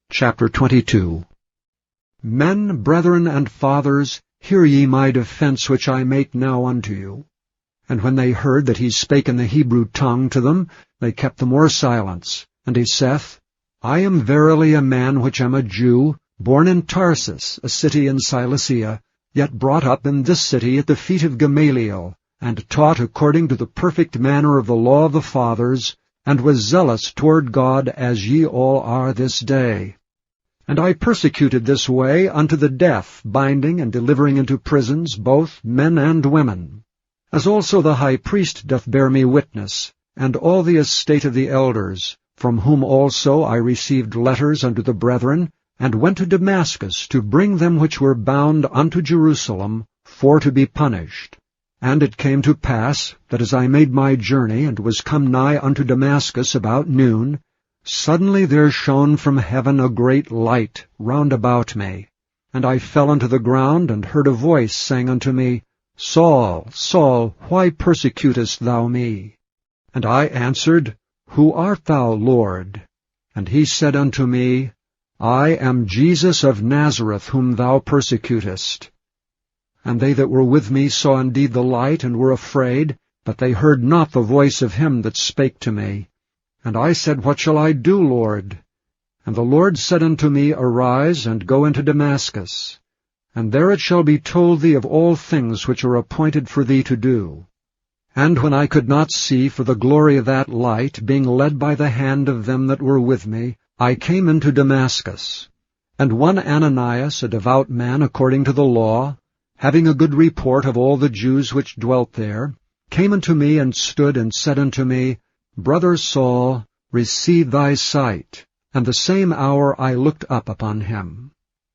Chapter 22. Men, brethren, and fathers, hear ye my defense which I make now unto you. And when they heard that he spake in the Hebrew tongue to them, they kept the more silence. And he saith, I am verily a man which am a Jew, born in Tarsus, a city in Cilicia, yet brought up in this city at the feet of Gamaliel, and taught according to the perfect manner of the law of the fathers, and was zealous toward God as ye all are this day. And I persecuted this way unto the death, binding and delivering into prisons both men and women. As also the high priest doth bear me witness, and all the estate of the elders, from whom also I received letters unto the brethren, and went to Damascus to bring them which were bound unto Jerusalem, for to be punished. And it came to pass, that as I made my journey, and was come nigh unto Damascus about noon, suddenly there shone from heaven a great light round about me. And I fell unto the ground, and heard a voice saying unto me, Saul, Saul, why persecutest thou me? And I answered, Who art thou, Lord? And he said unto me, I am Jesus of Nazareth, whom thou persecutest. And they that were with me saw indeed the light, and were afraid, but they heard not the voice of him that spake to me. And I said, What shall I do, Lord? And the Lord said unto me, Arise, and go into Damascus, and there it shall be told thee of all things which are appointed for thee to do. And when I could not see for the glory of that light, being led by the hand of them that were with me, I came into Damascus. And one Ananias, a devout man according to the law, having a good report of all the Jews which dwelt there, came unto me and stood and said unto me, Brother Saul, receive thy sight. And the same hour I looked up upon him.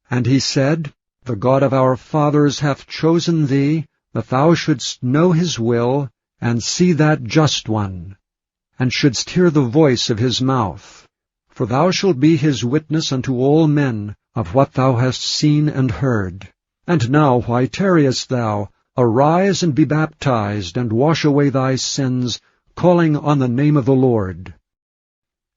And he said, The God of our fathers hath chosen thee, that thou shouldst know his will, and see that just one, and shouldst hear the voice of his mouth. For thou shalt be his witness unto all men of what thou hast seen and heard. And now why tarriest thou? Arise and be baptized, and wash away thy sins, calling on the name of the Lord.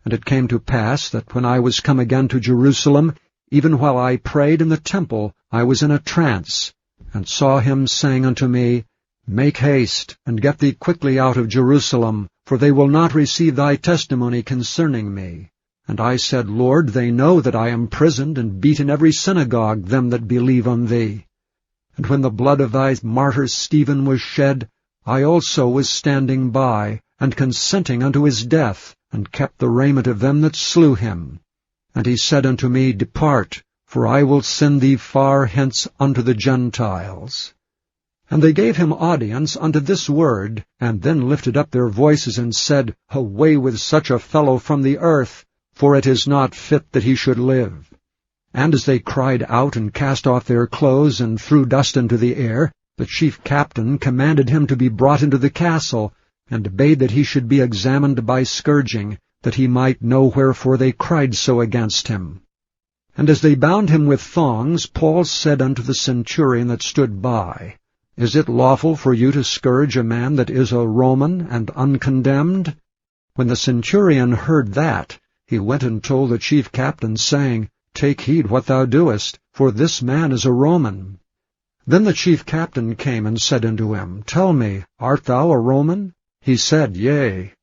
And it came to pass that when I was come again to Jerusalem, even while I prayed in the temple, I was in a trance, and saw him saying unto me, Make haste, and get thee quickly out of Jerusalem, for they will not receive thy testimony concerning me. And I said, Lord, they know that I am prisoned and beat in every synagogue them that believe on thee. And when the blood of thy martyr Stephen was shed, I also was standing by, and consenting unto his death, and kept the raiment of them that slew him. And he said unto me, Depart, for I will send thee far hence unto the Gentiles. And they gave him audience unto this word, and then lifted up their voices, and said, Away with such a fellow from the earth, for it is not fit that he should live. And as they cried out, and cast off their clothes, and threw dust into the air, the chief captain commanded him to be brought into the castle, and bade that he should be examined by scourging, that he might know wherefore they cried so against him. And as they bound him with thongs, Paul said unto the centurion that stood by, Is it lawful for you to scourge a man that is a Roman and uncondemned? When the centurion heard that, he went and told the chief captain, saying, Take heed what thou doest, for this man is a Roman. Then the chief captain came and said unto him, Tell me, art thou a Roman? He said, Yea.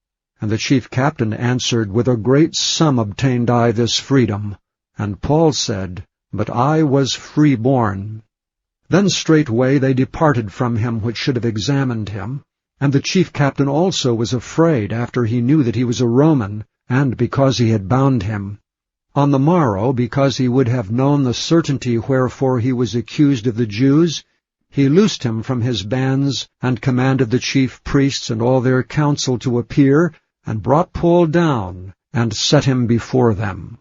And the chief captain answered, With a great sum obtained I this freedom. And Paul said, But I was free-born. Then straightway they departed from him which should have examined him. And the chief captain also was afraid, after he knew that he was a Roman, and because he had bound him. On the morrow, because he would have known the certainty wherefore he was accused of the Jews, he loosed him from his bands, and commanded the chief priests and all their council to appear, and brought Paul down, and set him before them.